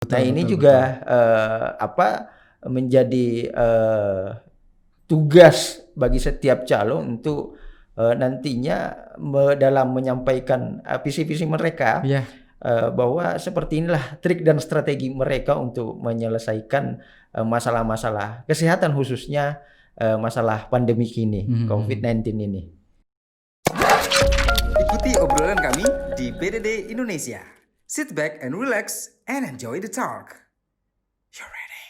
Nah Betul ini betul betul. juga, menjadi, tugas bagi setiap calon untuk, nantinya dalam menyampaikan, visi-visi mereka, Iya. bahwa seperti inilah trik dan strategi mereka untuk menyelesaikan, masalah-masalah kesehatan khususnya, masalah pandemik ini, Mhm mhm. COVID-19 ini. Ikuti obrolan kami di PDD Indonesia. Sit back and relax and enjoy the talk. You're ready.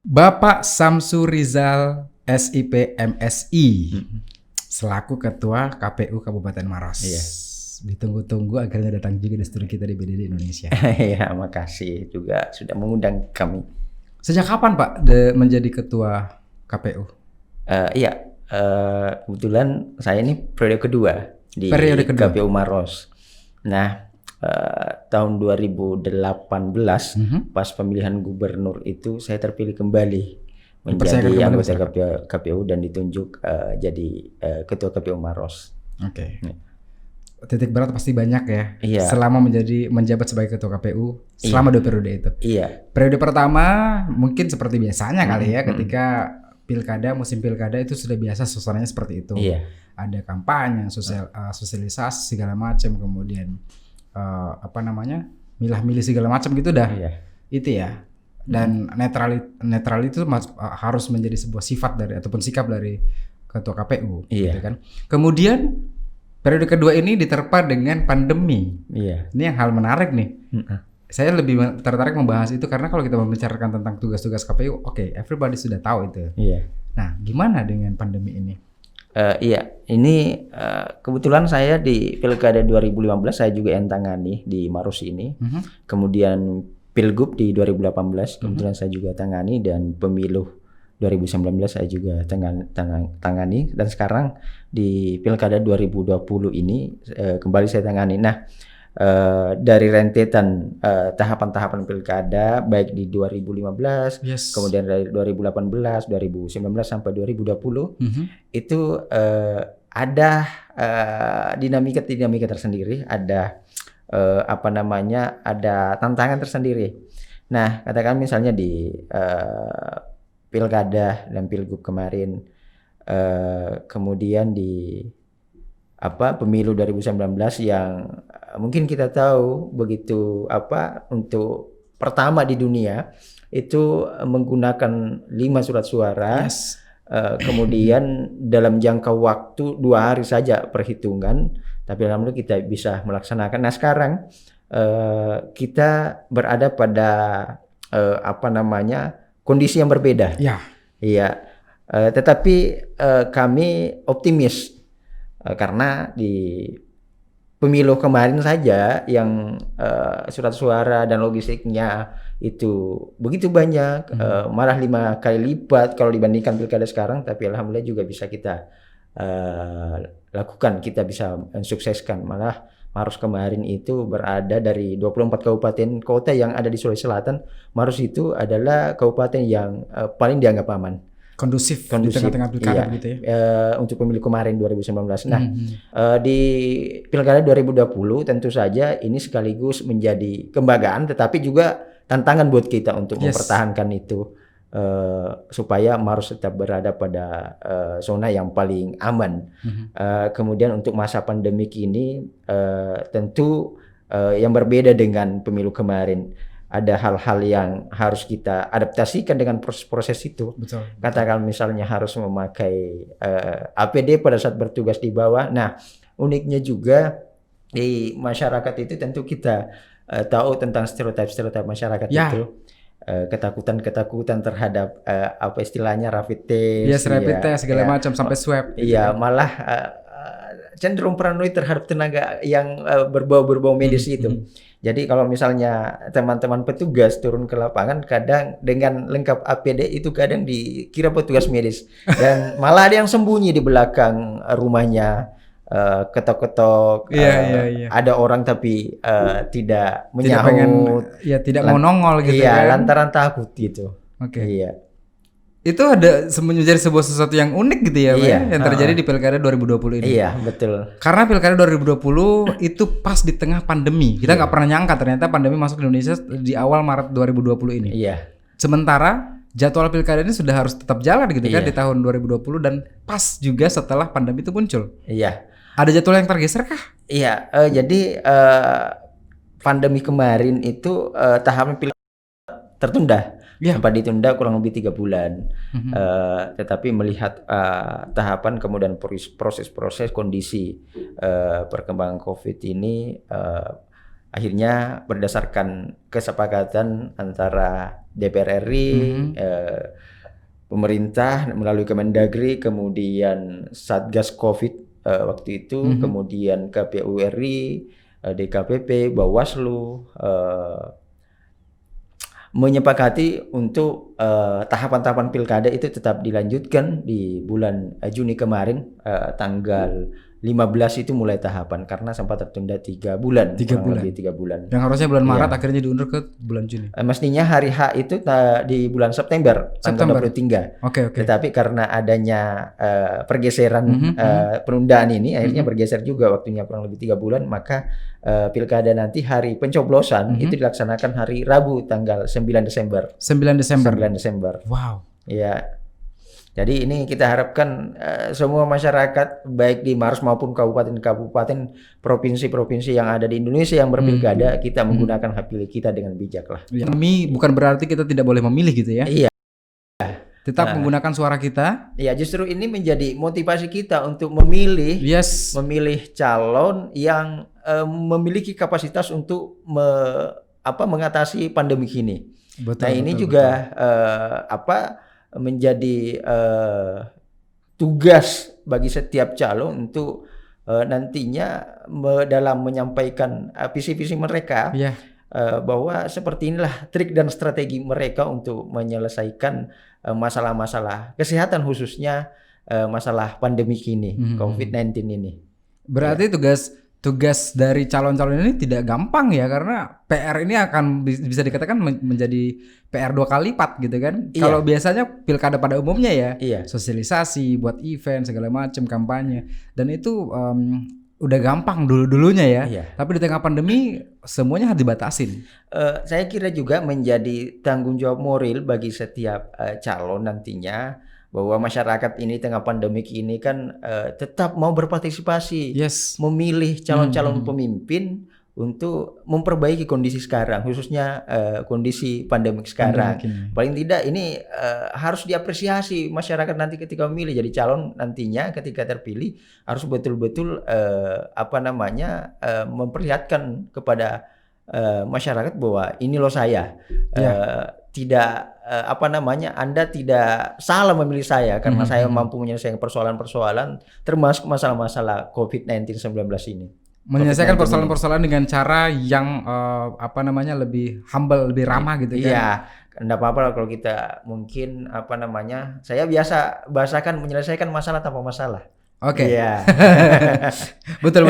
Bapak Samsu Rizal SIP MSI Mhm. selaku Ketua KPU Kabupaten Maros. Iya. Ditunggu-tunggu akhirnya datang juga di studio kita di PDD Indonesia. Iya, makasih juga sudah mengundang kami. Sejak kapan Pak menjadi Ketua KPU? Iya, kebetulan saya ini periode kedua di Periode kedua. KPU Maros. Nah, tahun 2018 pas pemilihan gubernur itu saya terpilih kembali Dipercayakan menjadi kembali anggota masyarakat. KPU dan ditunjuk jadi ketua KPU Maros. Oke. Iya. Titik berat pasti banyak ya. Iya. Selama menjabat sebagai Ketua KPU selama 2 periode itu. Iya. Periode pertama mungkin seperti biasanya kali ya, ketika musim pilkada itu sudah biasa suasananya seperti itu. Iya. Ada kampanye, sosialisasi segala macam, kemudian milah-milih segala macam gitu dah. Iya. Itu ya. Dan netral itu harus menjadi sebuah sifat dari ataupun sikap dari Ketua KPU, Iya. gitu kan. Kemudian periode kedua ini diterpa dengan pandemi. Iya. Ini yang hal menarik nih. Saya lebih tertarik membahas itu karena kalau kita membicarakan tentang tugas-tugas KPU, oke, everybody sudah tahu itu. Iya. Nah, gimana dengan pandemi ini? Iya, ini kebetulan saya di Pilkada 2015 saya juga yang tangani di Maros ini. Kemudian Pilgub di 2018 kebetulan saya juga tangani, dan pemilu 2019 saya juga tangani, dan sekarang di Pilkada 2020 ini kembali saya tangani. Nah, dari rentetan tahapan-tahapan pilkada baik di 2015, Yes. kemudian dari 2018, 2019 sampai 2020 itu ada dinamika tersendiri, ada ada tantangan tersendiri. Nah, katakan misalnya di pilkada dan pilgub kemarin, kemudian di pemilu 2019 yang mungkin kita tahu begitu untuk pertama di dunia itu menggunakan 5 surat suara. Yes. Kemudian dalam jangka waktu 2 hari saja perhitungan, tapi alhamdulillah kita bisa melaksanakan. Nah, sekarang kita berada pada kondisi yang berbeda. Ya. Iya. Tetapi kami optimis karena di pemilu kemarin saja yang surat suara dan logistiknya itu begitu banyak, malah 5 kali lipat kalau dibandingkan pilkada sekarang, tapi alhamdulillah juga bisa kita lakukan, kita bisa mensukseskan. Malah Maros kemarin itu berada dari 24 kabupaten kota yang ada di Sulawesi Selatan, Maros itu adalah kabupaten yang paling dianggap aman. Kondusif di tengah-tengah pilkada iya, gitu ya. untuk pemilu kemarin 2019. Nah, di Pilkada 2020 tentu saja ini sekaligus menjadi kebanggaan, tetapi juga tantangan buat kita untuk mempertahankan itu supaya Maros tetap berada pada zona yang paling aman. Kemudian untuk masa pandemik ini tentu yang berbeda dengan pemilu kemarin. Ada hal-hal yang harus kita adaptasikan dengan proses itu. Betul. Katakan misalnya harus memakai APD pada saat bertugas di bawah. Nah, uniknya juga di masyarakat itu tentu kita tahu tentang stereotip masyarakat itu. Ketakutan terhadap apa istilahnya rapid test. Yes, rapid test segala macam sampai swab. Iya, malah cenderung paranoid terhadap tenaga yang berbau medis itu. Jadi kalau misalnya teman-teman petugas turun ke lapangan, kadang dengan lengkap APD itu kadang dikira petugas medis, dan malah ada yang sembunyi di belakang rumahnya, ketok-ketok. Ada orang tapi tidak menyahut. Tidak mau nongol gitu iya, kan. lantaran takut gitu. Oke. Iya. Itu ada menjadi sebuah sesuatu yang unik gitu ya, Pak, Iya, yang terjadi di Pilkada 2020 ini. Iya, betul. Karena Pilkada 2020 itu pas di tengah pandemi. Kita nggak pernah nyangka ternyata pandemi masuk ke Indonesia di awal Maret 2020 ini. Iya. Sementara jadwal Pilkada ini sudah harus tetap jalan gitu kan Iya. di tahun 2020 dan pas juga setelah pandemi itu muncul. Iya. Ada jadwal yang tergeser kah? Iya, jadi pandemi kemarin itu tahapan pilkada tertunda. Iya. Sempat ditunda kurang lebih 3 bulan. Mhm. Tetapi melihat tahapan kemudian proses-proses kondisi perkembangan COVID ini, akhirnya berdasarkan kesepakatan antara DPR RI, pemerintah melalui Kemendagri, kemudian Satgas COVID waktu itu, kemudian KPU RI, DKPP, Bawaslu, menyepakati untuk tahapan-tahapan pilkada itu tetap dilanjutkan di bulan Juni kemarin, tanggal 15 itu mulai tahapan karena sempat tertunda 3 bulan, 3 kurang bulan. lebih 3 bulan. Yang harusnya bulan Maret Iya. akhirnya diundur ke bulan Juni. Mestinya hari H itu di bulan September, tanggal 23. Oke. Tetapi karena adanya pergeseran penundaan ini, akhirnya bergeser juga waktunya kurang lebih 3 bulan, maka pilkada nanti hari pencoblosan itu dilaksanakan hari Rabu tanggal 9 Desember. 9 Desember. 9 Desember. Wow. Ya. Jadi ini kita harapkan semua masyarakat baik di Maros maupun kabupaten-kabupaten, provinsi-provinsi yang ada di Indonesia yang berpilkada, kita menggunakan hak pilih kita dengan bijak lah. Ya. Kami bukan berarti kita tidak boleh memilih gitu ya. Iya. Tetap menggunakan suara kita. Ya, justru ini menjadi motivasi kita untuk memilih Yes. memilih calon yang memiliki kapasitas untuk mengatasi pandemi ini. Betul. Nah, ini juga menjadi tugas bagi setiap calon untuk nantinya dalam menyampaikan visi-visi mereka, Iya. bahwa seperti inilah trik dan strategi mereka untuk menyelesaikan masalah-masalah kesehatan, khususnya masalah pandemi ini, COVID-19 ini. Berarti tugas dari calon-calon ini tidak gampang ya, karena PR ini akan bisa dikatakan menjadi PR 2 kali lipat gitu kan. Iya. Kalau biasanya pilkada pada umumnya ya, Iya. sosialisasi, buat event segala macam, kampanye, dan itu udah gampang dulunya ya. Iya. Tapi di tengah pandemi semuanya harus dibatasin. Saya kira juga menjadi tanggung jawab moral bagi setiap calon nantinya, bahwa masyarakat ini tengah pandemik ini kan tetap mau berpartisipasi, Yes. memilih calon-calon pemimpin untuk memperbaiki kondisi sekarang, khususnya kondisi pandemik sekarang. Pandemik ini. Paling tidak ini harus diapresiasi masyarakat nanti ketika memilih jadi calon nantinya, ketika terpilih harus betul-betul memperlihatkan kepada masyarakat bahwa ini loh saya, tidak Anda tidak salah memilih saya karena saya mampu menyelesaikan persoalan-persoalan termasuk masalah-masalah COVID-19 ini. Menyelesaikan persoalan-persoalan dengan cara yang lebih humble, lebih ramah gitu kan. Iya, enggak apa-apa kalau kita mungkin saya biasa bahasakan menyelesaikan masalah tanpa masalah. Oke. Iya. betul.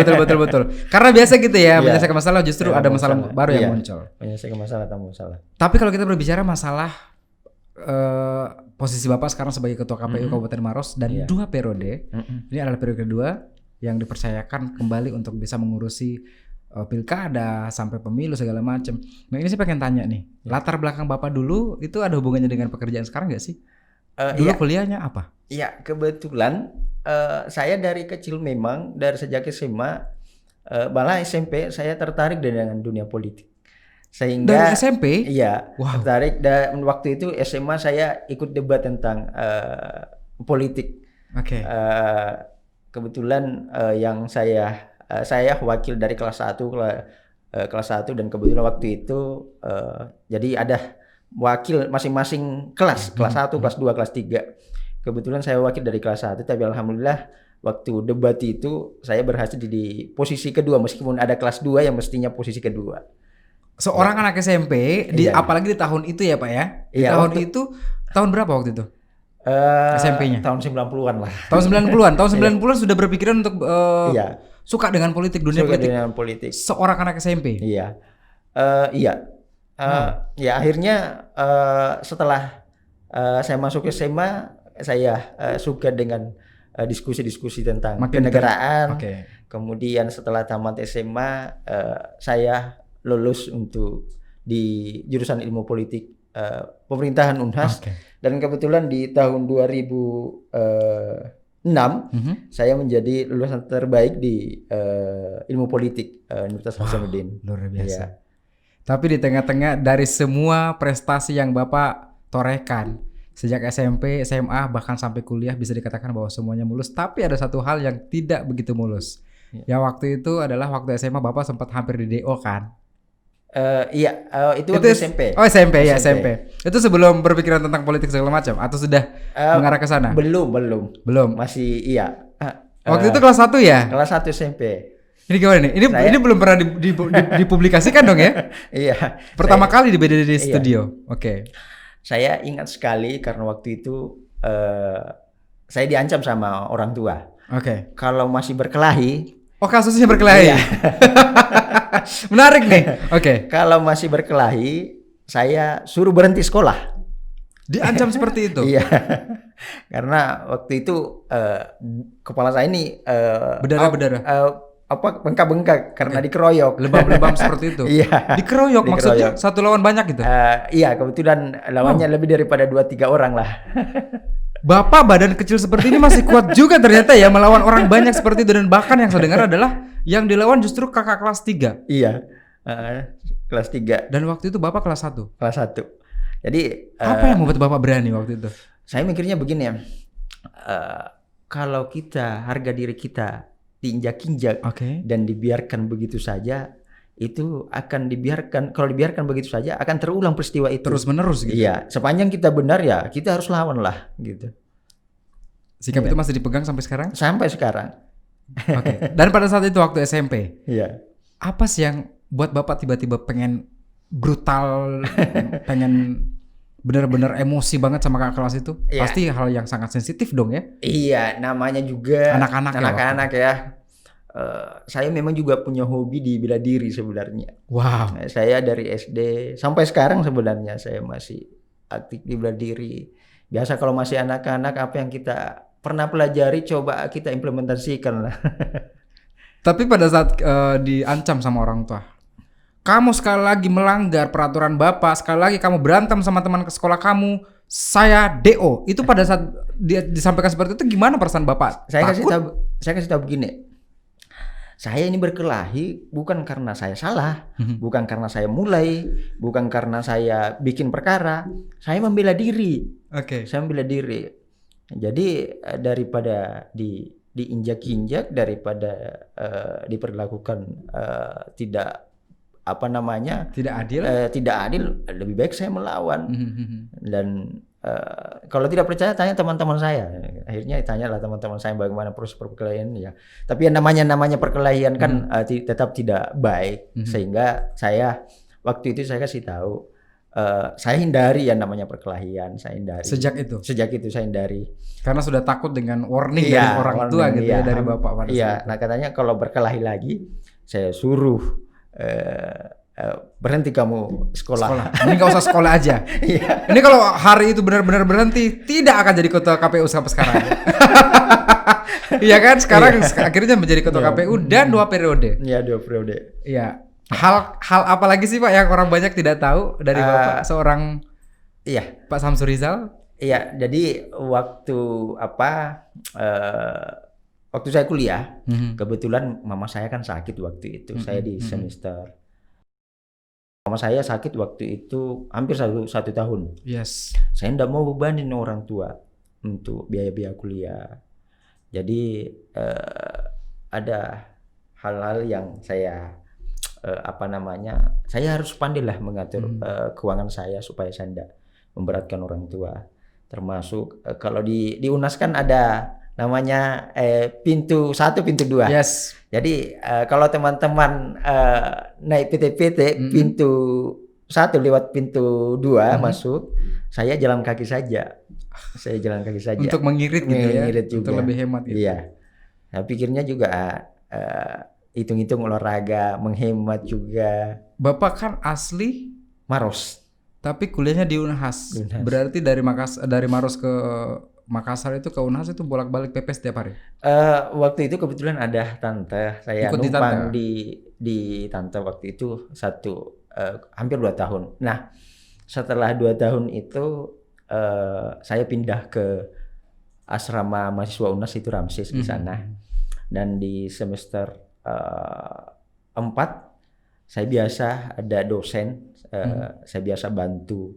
Karena biasa gitu ya, Iya. menyelesaikan masalah justru Tanpa ada masalah masalah. baru yang Iya. muncul. Menyelesaikan masalah tanpa masalah. Tapi kalau kita berbicara masalah posisi Bapak sekarang sebagai Ketua KPU Kabupaten Maros dan Iya. 2 periode, ini adalah periode kedua yang dipercayakan kembali untuk bisa mengurusi pilkada sampai pemilu segala macam. Nah ini saya pengen tanya nih, latar belakang Bapak dulu itu ada hubungannya dengan pekerjaan sekarang nggak sih? Dulu Iya. kuliahnya apa? Ya, kebetulan saya dari kecil memang dari sejak SMA, malah SMP saya tertarik dengan dunia politik. Sehingga Dari SMP? Iya, Wow. tertarik, dan waktu itu SMA saya ikut debat tentang politik. Oke. Kebetulan yang saya wakil dari kelas 1 dan kebetulan waktu itu jadi ada wakil masing-masing kelas 1, kelas 2, kelas 3. Kebetulan saya wakil dari kelas 1, tapi alhamdulillah waktu debat itu saya berhasil di posisi kedua meskipun ada kelas 2 yang mestinya posisi kedua. Seorang anak SMP Iya. apalagi di tahun itu ya Pak ya. Di Iya, tahun itu tahun berapa waktu itu? SMP-nya? Tahun 90-an lah. Tahun 90-an. Tahun 90-an sudah berpikiran untuk Iya. suka dengan politik, dunia Suka politik. dengan politik. Seorang anak SMP. Iya. Iya. Ya akhirnya setelah Saya masuk SMA, saya suka dengan diskusi-diskusi tentang Makin kenegaraan. Oke. Kemudian setelah tamat SMA, saya lulus untuk di jurusan ilmu politik pemerintahan Unhas. Oke. Dan kebetulan di tahun 2006 saya menjadi lulusan terbaik di ilmu politik Universitas Hasanuddin. Luar biasa. Iya. Tapi di tengah-tengah dari semua prestasi yang Bapak torehkan sejak SMP, SMA, bahkan sampai kuliah, bisa dikatakan bahwa semuanya mulus. Tapi ada satu hal yang tidak begitu mulus. Ya waktu itu adalah waktu SMA Bapak sempat hampir di DO kan? Itu waktu SMP. Oh SMP ya SMP. Itu sebelum berpikiran tentang politik segala macam atau sudah mengarah ke sana? Belum. Masih Waktu itu kelas 1 ya? Kelas 1 SMP. Ini gimana nih? Ini belum pernah dipublikasikan dong ya? Iya. Pertama kali di BDD Studio. Oke. Saya ingat sekali karena waktu itu saya diancam sama orang tua. Oke. Kalau masih berkelahi. Oh, kasusnya berkelahi. Iya. Menarik nih. Oke. Kalau masih berkelahi, saya suruh berhenti sekolah. Diancam seperti itu. Iya. Karena waktu itu kepala saya ini berdarah. bengkak-bengkak karena dikeroyok. Lebam-lebam seperti itu. Iya. Dikeroyok maksudnya satu lawan banyak gitu. Iya, kebetulan lawannya lebih daripada 2-3 orang lah. Bapak badan kecil seperti ini masih kuat juga ternyata ya melawan orang banyak seperti itu, dan bahkan yang saya dengar adalah yang dilawan justru kakak kelas 3. Iya. Kelas 3. Dan waktu itu Bapak kelas 1. Kelas 1. Jadi apa yang membuat Bapak berani waktu itu? Saya mikirnya begini ya. Kalau kita harga diri kita diinjak-injak dan dibiarkan begitu saja, itu akan dibiarkan, kalau dibiarkan begitu saja akan terulang peristiwa itu terus menerus gitu. Iya, sepanjang kita benar ya kita harus lawan lah gitu. Sikap itu masih dipegang sampai sekarang? Sampai sekarang. Oke. Dan pada saat itu waktu SMP, iya. Apa sih yang buat Bapak tiba-tiba pengen brutal, pengen benar-benar emosi banget sama kakak kelas itu? Iya. Pasti hal yang sangat sensitif dong ya? Iya, namanya juga anak-anak ya. Saya memang juga punya hobi di bela diri sebenarnya. Wow. Saya dari SD sampai sekarang sebenarnya saya masih aktif di bela diri. Biasa kalau masih anak-anak, apa yang kita pernah pelajari coba kita implementasikan lah. Tapi pada saat diancam sama orang tua, kamu sekali lagi melanggar peraturan Bapak, sekali lagi kamu berantem sama teman ke sekolah kamu, saya DO. Itu pada saat dia disampaikan seperti itu, gimana perasaan Bapak? Saya kasih tahu begini. Saya ini berkelahi bukan karena saya salah, bukan karena saya mulai, bukan karena saya bikin perkara. Saya membela diri. Oke. Saya membela diri. Jadi daripada diinjak-injak, daripada diperlakukan tidak tidak adil, lebih baik saya melawan. Dan kalau tidak percaya tanya teman-teman saya. Akhirnya tanyalah teman-teman saya bagaimana proses perkelahian ya. Tapi yang namanya perkelahian kan tetap tidak baik. Sehingga saya waktu itu saya kasih tahu, saya hindari yang namanya perkelahian, saya hindari. Sejak itu saya hindari. Karena sudah takut dengan warning dari orang tua gitu ya, dari Bapak pada saat itu. Nah katanya kalau berkelahi lagi saya suruh berhenti kamu sekolah. Ini nggak usah sekolah aja. Ini kalau hari itu benar-benar berhenti, tidak akan jadi ketua KPU sampai sekarang. Iya kan? Sekarang akhirnya menjadi ketua KPU dan 2 periode. Iya, 2 periode. Iya. Hal apa lagi sih Pak yang orang banyak tidak tahu dari Bapak seorang Pak Samsur Rizal? Iya, jadi waktu saya kuliah, kebetulan mama saya kan sakit waktu itu. Saya di semester. Mama saya sakit waktu itu hampir satu tahun. Yes. Saya tidak mau bebanin orang tua untuk biaya-biaya kuliah. Jadi ada hal-hal yang saya saya harus pandai lah mengatur keuangan saya supaya saya tidak memberatkan orang tua. Termasuk kalau di UNAS kan ada namanya pintu 1, pintu 2. Yes. Jadi kalau teman-teman naik PT-PT pintu 1 lewat pintu 2 masuk, saya jalan kaki saja. Untuk mengirit gitu ya. Juga. Untuk lebih hemat gitu. Iya. Nah, pikirnya juga hitung-hitung olahraga, menghemat juga. Bapak kan asli Maros. Tapi kuliahnya di Unhas. Berarti dari Maros ke Makassar itu ke Unhas itu bolak-balik PP setiap hari. Waktu itu kebetulan ada tante, saya Ikut numpang di tante waktu itu hampir 2 tahun. Nah, setelah 2 tahun itu saya pindah ke asrama mahasiswa UNAS itu Ramses di sana. Dan di semester 4 saya biasa ada dosen, saya biasa bantu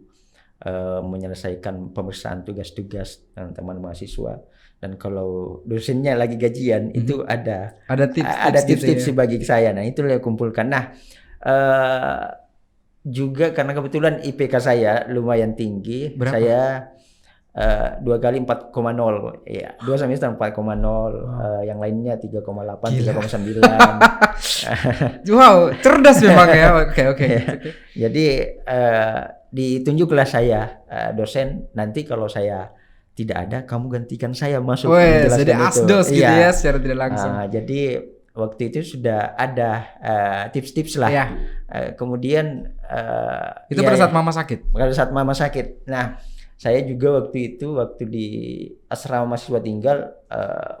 menyelesaikan pemeriksaan tugas-tugas teman-teman mahasiswa. Dan kalau dosennya lagi gajian itu ada tips-tips gitu ya, bagi saya. Nah, itu yang kumpulkan. Nah, juga karena kebetulan IPK saya lumayan tinggi. Berapa? Saya 2 kali 4,0 ya, 2 semester 4,0, yang lainnya 3,8, 3,9. Wow, cerdas memang ya. Oke. Jadi ditunjuklah saya dosen, nanti kalau saya tidak ada kamu gantikan saya masuk. Jadi asdos gitu ya secara tidak langsung. Jadi waktu itu sudah ada tips-tips lah. Ya. Kemudian itu pada saat mama sakit. Pada saat mama sakit. Nah, saya juga waktu di asrama mahasiswa tinggal,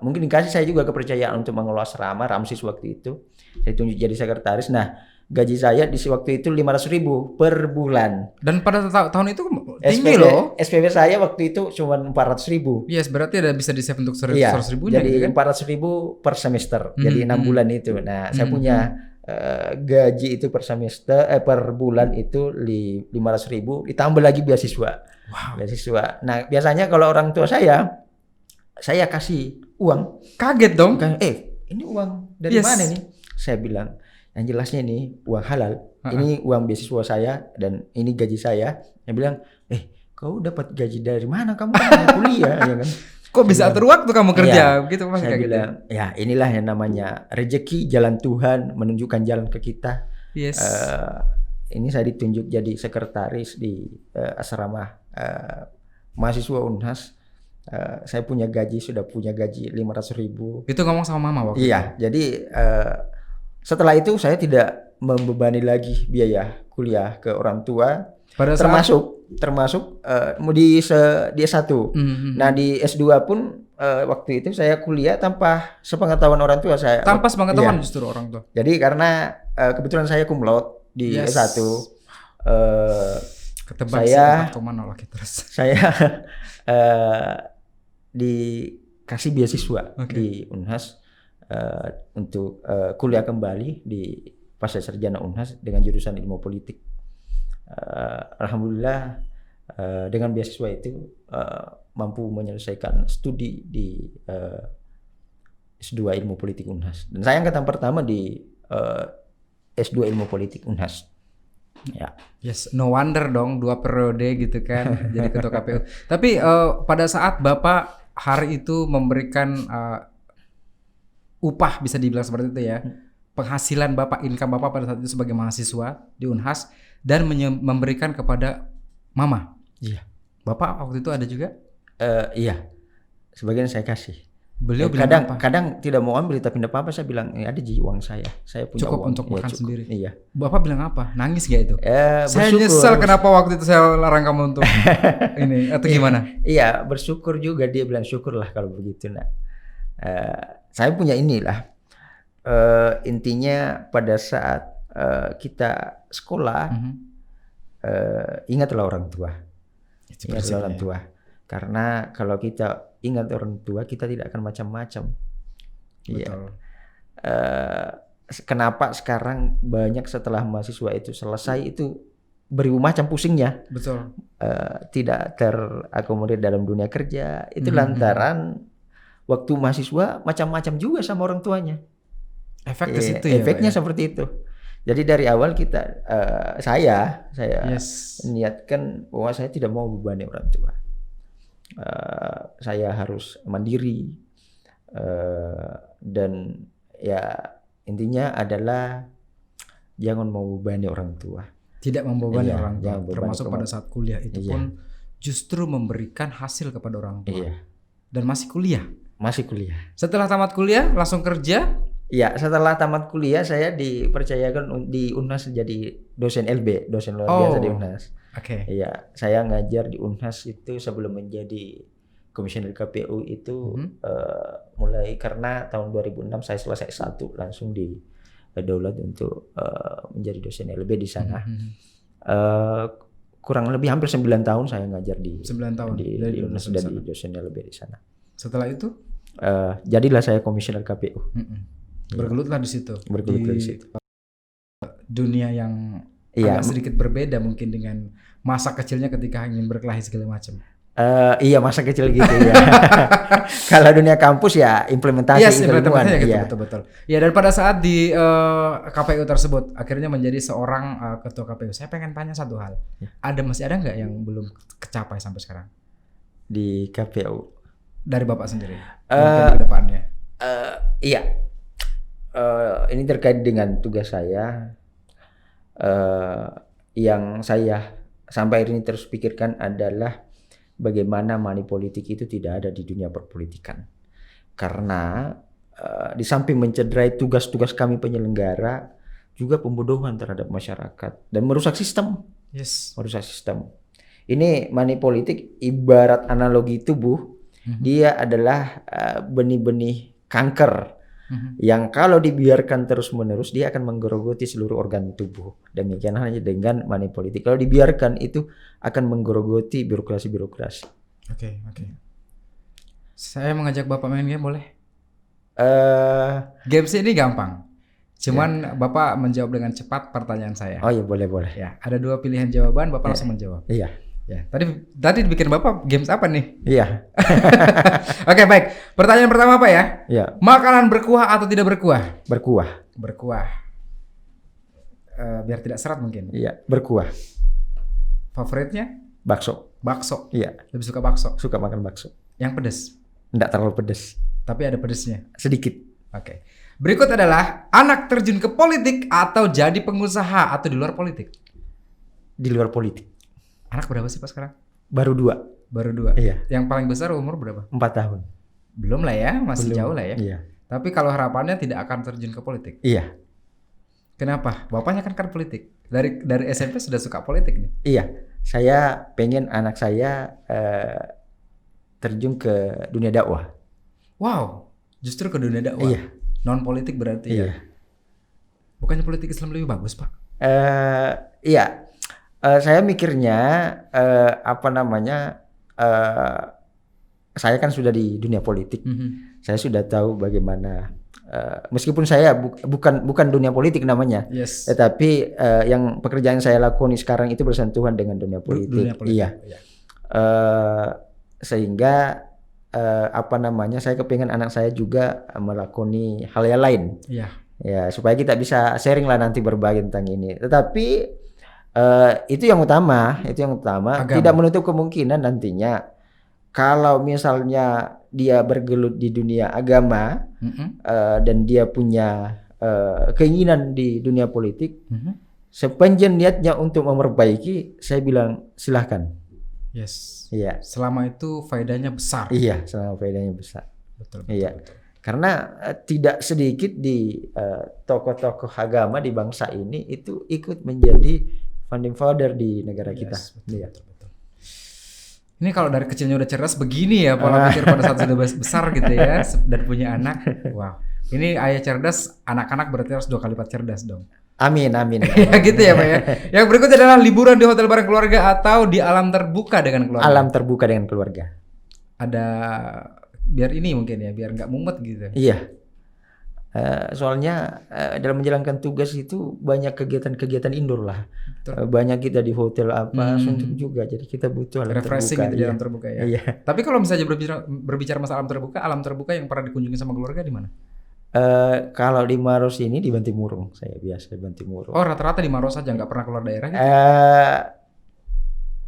mungkin dikasih saya juga kepercayaan untuk mengelola asrama Ramses waktu itu. Saya tunjuk jadi sekretaris. Nah, gaji saya di waktu itu 500.000 per bulan. Dan pada tahun itu tinggi loh. SPP saya waktu itu cuma 400.000. Yes, berarti ada bisa di-save untuk 100.000 jadi gitu kan? 400.000 per semester. Jadi 6 bulan itu. Nah, saya punya gaji itu per semester per bulan itu 500.000 ditambah lagi beasiswa. Wow. Beasiswa. Nah, biasanya kalau orang tua saya kasih uang. Kaget dong. Ini uang dari mana nih? Saya bilang, yang jelasnya ini uang halal. Ini uang beasiswa saya dan ini gaji saya. Dia bilang, kau dapat gaji dari mana? Kamu kan kuliah ya kan? Kok bisa atur waktu kamu kerja? Begitu Saya bilang, ya inilah yang namanya rezeki, jalan Tuhan menunjukkan jalan ke kita. Yes. Ini saya ditunjuk jadi sekretaris di asrama mahasiswa Unhas. Saya sudah punya gaji 500.000. Itu ngomong sama mama waktu itu? Iya, jadi setelah itu saya tidak membebani lagi biaya kuliah ke orang tua. Termasuk di S1. Nah, di S2 pun waktu itu saya kuliah tanpa sepengetahuan orang tua saya. Tanpa sepengetahuan justru orang tua. Jadi karena kebetulan saya cum laude di S1. Ketebak saya dikasih beasiswa di Unhas untuk kuliah kembali di pasca sarjana Unhas dengan jurusan ilmu politik. Alhamdulillah dengan beasiswa itu mampu menyelesaikan studi di S2 ilmu politik Unhas. Dan saya angkatan pertama di S2 ilmu politik Unhas. Ya. Yes, no wonder dong 2 periode gitu kan jadi ketua KPU. Tapi pada saat Bapak hari itu memberikan upah, bisa dibilang seperti itu ya, penghasilan Bapak, income Bapak pada saat itu sebagai mahasiswa di Unhas dan memberikan kepada mama. Iya. Bapak waktu itu ada juga? Iya. Sebagian saya kasih. Beliau bilang apa? Kadang tidak mau ambil, tapi tidak apa-apa, saya bilang ada di uang saya punya cukup uang untuk makan sendiri. Iya. Bapak bilang apa? Nangis gak itu? Saya bersyukur. nyesal kenapa waktu itu saya larang kamu untuk ini atau gimana? Iya, bersyukur juga, dia bilang syukurlah kalau begitu. Nah, saya punya inilah intinya pada saat kita sekolah, ingatlah orang tua. Ingatlah orang tua. Karena kalau kita ingat orang tua, kita tidak akan macam-macam. Iya. Kenapa sekarang banyak setelah mahasiswa itu selesai itu beribu macam pusingnya. Betul. Tidak terakomodir dalam dunia kerja. Itu lantaran waktu mahasiswa macam-macam juga sama orang tuanya. Efeknya seperti itu. Jadi dari awal saya niatkan bahwa saya tidak mau membebani orang tua. Saya harus mandiri dan ya intinya adalah jangan membebani orang tua. Tidak membebani orang tua, termasuk pada saat kuliah itu pun justru memberikan hasil kepada orang tua. Iya. Dan masih kuliah. Setelah tamat kuliah langsung kerja? Iya, setelah tamat kuliah saya dipercayakan di UNHAS jadi dosen LB, dosen luar biasa di UNHAS. Oke. Iya, saya ngajar di Unhas itu sebelum menjadi komisioner KPU itu mulai karena tahun 2006 saya selesai S1 langsung di Daulat untuk menjadi dosen LB di sana. Kurang lebih hampir 9 tahun saya ngajar di 9 tahun di Unhas dan di dosen LB di sana. Setelah itu Jadilah saya komisioner KPU. bergelutlah di situ. Bergelut di situ. Dunia yang Iya. agak sedikit berbeda mungkin dengan masa kecilnya ketika ingin berkelahi segala macam. Iya, masa kecil gitu ya. Kalau dunia kampus ya implementasi ilmuwan. Gitu, Iya. betul. Ya, dan pada saat di KPU tersebut akhirnya menjadi seorang ketua KPU. Saya pengen tanya satu hal. Masih ada nggak yang belum kecapai sampai sekarang Di KPU. dari Bapak sendiri? Mungkin ke depannya. Iya. Ini terkait dengan tugas saya. Yang saya sampai ini terus pikirkan adalah bagaimana money politik itu tidak ada di dunia perpolitikan. Karena di samping mencederai tugas-tugas kami penyelenggara, juga pembodohan terhadap masyarakat dan merusak sistem. Yes. Merusak sistem. Ini money politik ibarat analogi tubuh. Dia adalah benih-benih kanker yang kalau dibiarkan terus-menerus dia akan menggerogoti seluruh organ tubuh. Demikian halnya dengan money politik. Kalau dibiarkan itu akan menggerogoti birokrasi-birokrasi. Oke. Saya mengajak Bapak main game boleh? Games ini gampang. Cuman Bapak menjawab dengan cepat pertanyaan saya. Oh iya, boleh. Ya, ada 2 pilihan jawaban, Bapak langsung menjawab. Iya. Ya, tadi bikin Bapak games apa nih? Iya. Oke, baik. Pertanyaan pertama apa ya? Iya. Makanan berkuah atau tidak berkuah? Berkuah. Berkuah. Biar tidak serat mungkin. Iya, berkuah. Favoritnya? Bakso. Bakso. Iya. Lebih suka bakso. Suka makan bakso. Yang pedas. Enggak terlalu pedas. Tapi ada pedasnya. Sedikit. Oke. Berikut adalah anak terjun ke politik atau jadi pengusaha atau di luar politik. Di luar politik. Anak berapa sih Pak sekarang? Baru 2. Baru 2. Iya. Yang paling besar umur berapa? 4 tahun. Belum lah ya, masih Belum. jauh lah ya. Iya. Tapi kalau harapannya tidak akan terjun ke politik. Iya. Kenapa? Bapaknya kan politik. Dari SMP sudah suka politik nih. Iya. Saya pengen anak saya terjun ke dunia dakwah. Wow, justru ke dunia dakwah. Iya. Non politik berarti ya. Iya. Bukannya politik Islam lebih bagus, Pak? Iya. Saya mikirnya saya kan sudah di dunia politik. Saya sudah tahu bagaimana meskipun saya bukan dunia politik namanya. Yes. Tetapi yang pekerjaan saya lakoni sekarang itu bersentuhan dengan dunia politik. Dunia politik. Iya. Sehingga saya kepingin anak saya juga melakoni hal yang lain. Iya. Ya, supaya kita bisa sharing lah nanti berbagi tentang ini. Tetapi itu yang utama. Agama. Tidak menutup kemungkinan nantinya kalau misalnya dia bergelut di dunia agama dan dia punya keinginan di dunia politik, sepanjang niatnya untuk memperbaiki, saya bilang silahkan. Yes. Iya. Selama itu faedahnya besar. Iya, selama faedahnya besar. Betul. Iya. Karena tidak sedikit di tokoh-tokoh agama di bangsa ini itu ikut menjadi founding father di negara kita. Betul, Iya. betul. Ini kalau dari kecilnya udah cerdas begini ya pola pikir pada saat sudah besar gitu ya dan punya anak. Wow. Ini ayah cerdas, anak-anak berarti harus 2 kali lipat cerdas dong. Amin. Ya gitu ya Pak ya. Yang berikutnya adalah liburan di hotel bareng keluarga atau di alam terbuka dengan keluarga. Alam terbuka dengan keluarga. Ada biar ini mungkin ya, biar nggak mumet gitu. Iya. Soalnya dalam menjalankan tugas itu banyak kegiatan-kegiatan indoor lah. Banyak kita di hotel suntuk juga. Jadi kita butuh alam refreshing terbuka. gitu di alam terbuka ya. Iya. Tapi kalau misalnya berbicara masalah alam terbuka yang pernah dikunjungi sama keluarga di mana? Kalau di Maros ini di Bantimurung, saya biasa di Bantimurung. Oh, rata-rata di Maros saja, nggak pernah keluar daerah gitu?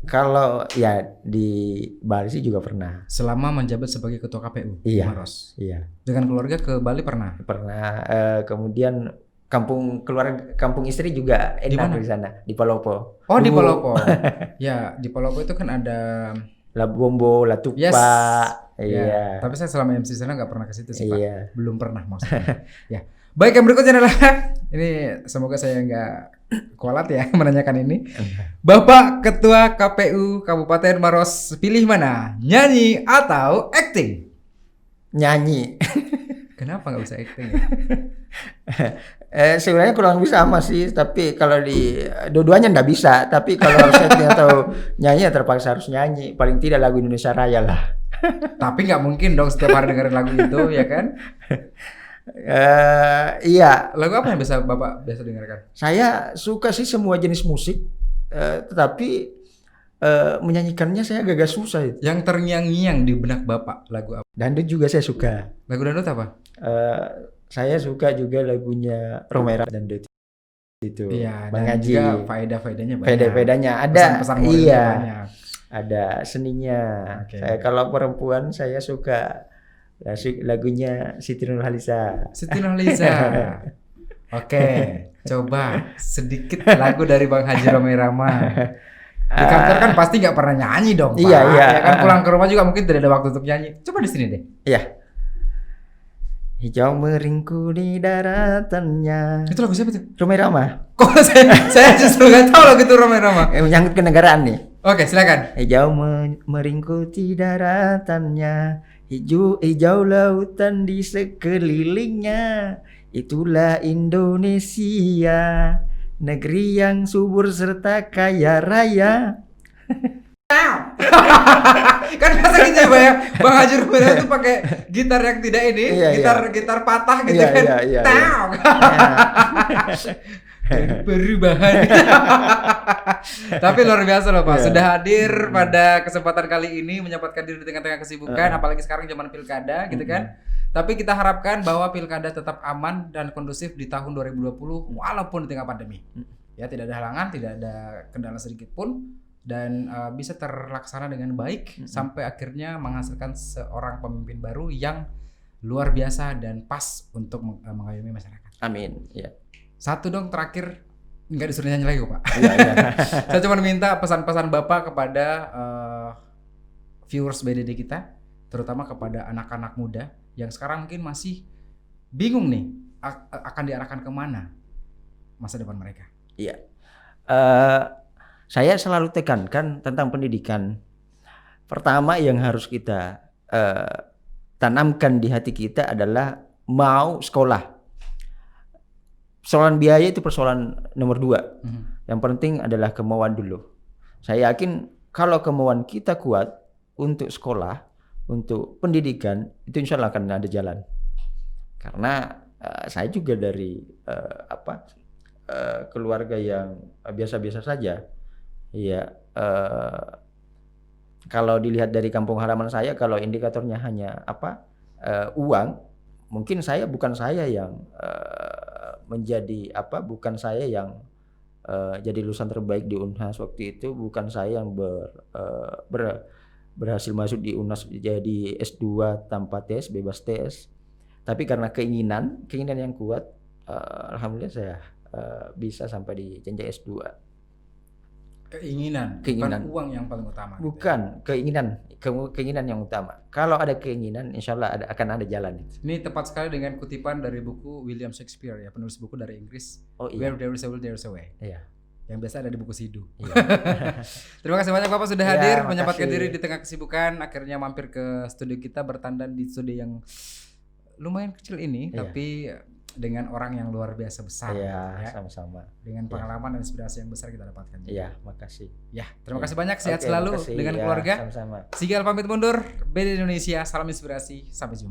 Kalau ya di Bali sih juga pernah. Selama menjabat sebagai ketua KPU di Iya. Maros. Iya. Dengan keluarga ke Bali pernah? Pernah. Kemudian kampung istri juga enak di sana, di Palopo. Oh, di Palopo. Ya, di Palopo itu kan ada Labombo, Latupa. Yes. Iya. Ya, tapi saya selama MC sana nggak pernah ke situ sih Pak. Iya. Belum pernah maksudnya. Ya. Baik, yang berikutnya adalah ini semoga saya nggak kualat ya menanyakan ini. Bapak Ketua KPU Kabupaten Maros, pilih mana? Nyanyi atau acting? Nyanyi. Kenapa nggak bisa acting? Sebenarnya kurang bisa sama sih, tapi kalau di dua-duanya nggak bisa. Tapi kalau harus acting atau nyanyi ya terpaksa harus nyanyi. Paling tidak lagu Indonesia Raya lah. Tapi nggak mungkin dong setiap hari dengerin lagu itu, ya kan? Iya. Lagu apa yang Bapak biasa dengarkan? Saya suka sih semua jenis musik, tetapi menyanyikannya saya agak susah itu. Yang terngiang-ngiang di benak Bapak lagu apa? Dangdut juga saya suka. Lagu dangdut apa? Saya suka juga lagunya Romero Dangdut itu. Iya, Bang dan Haji. juga faedah-faedahnya banyak. Faedah-faedahnya ada. Pesan-pesan moralnya Iya. banyak. Ada seninya. Oke. Saya kalau perempuan saya suka lagunya Siti Nurhaliza. Siti Nurhaliza. Oke, coba sedikit lagu dari Bang Haji Romai Rama. Di kantor kan pasti nggak pernah nyanyi dong, Pak. Iya, iya. Ya kan pulang ke rumah juga mungkin tidak ada waktu untuk nyanyi. Coba di sini deh. Iya. Hijau meringkuk di daratannya. Itu lagu siapa tuh? Romai Rama. Kok saya justru nggak tahu lagu itu Romai Rama. Menyangkut kenegaraan nih. Oke, silakan. Hijau meringkuk di daratannya, hijau lautan di sekelilingnya. Itulah Indonesia, negeri yang subur serta kaya raya. Kan masa gitu ya, Bang? Bang Haji Romai Rama tuh pakai gitar yang tidak ini, Iya, gitar patah gitu Iya, kan. iya. Tau. Perubahan. Tapi luar biasa loh Pak, Iya. sudah hadir pada kesempatan kali ini menyempatkan diri di tengah-tengah kesibukan, apalagi sekarang zaman pilkada gitu kan. Tapi kita harapkan bahwa pilkada tetap aman dan kondusif di tahun 2020 walaupun di tengah pandemi. Ya, tidak ada halangan, tidak ada kendala sedikit pun, dan bisa terlaksana dengan baik sampai akhirnya menghasilkan seorang pemimpin baru yang luar biasa dan pas untuk mengayomi masyarakat. Amin. Ya. Satu dong terakhir, nggak disuruh nyanyi lagi kok Pak. Iya, iya. Saya cuma minta pesan-pesan Bapak kepada viewers BDD kita, terutama kepada anak-anak muda yang sekarang mungkin masih bingung nih akan diarahkan kemana masa depan mereka. Iya. Saya selalu tekankan tentang pendidikan. Pertama yang harus kita tanamkan di hati kita adalah mau sekolah. Persoalan biaya itu persoalan nomor 2. Yang penting adalah kemauan dulu. Saya yakin kalau kemauan kita kuat untuk sekolah, untuk pendidikan, itu insya Allah akan ada jalan. Karena saya juga dari keluarga yang biasa-biasa saja. Iya. Kalau dilihat dari kampung halaman saya, kalau indikatornya hanya uang, mungkin bukan saya yang menjadi bukan saya yang jadi lulusan terbaik di UNHAS waktu itu, bukan saya yang berhasil masuk di UNHAS jadi S2 tanpa tes, bebas tes. Tapi karena keinginan yang kuat, alhamdulillah saya bisa sampai di jenjang S2. Keinginan, bukan uang yang paling utama. Bukan, keinginan yang utama. Kalau ada keinginan, insya Allah akan ada jalan. Ini tepat sekali dengan kutipan dari buku William Shakespeare ya, penulis buku dari Inggris. Oh iya. Where there is a will, there is a way. Iya. Yang biasa ada di buku Sidu. Iya. Terima kasih banyak Bapak sudah Ya, hadir, makasih. menyempatkan diri di tengah kesibukan, akhirnya mampir ke studio kita, bertanda di studio yang lumayan kecil ini, Iya. tapi dengan orang yang luar biasa besar. Iya, Ya. sama-sama. Dengan pengalaman dan inspirasi yang besar kita dapatkan. Iya, makasih. Ya, terima Iya. kasih banyak, sehat Oke, selalu makasih. dengan Ya, keluarga. Sama-sama. Sigal pamit mundur, BD Indonesia, salam inspirasi, sampai jumpa.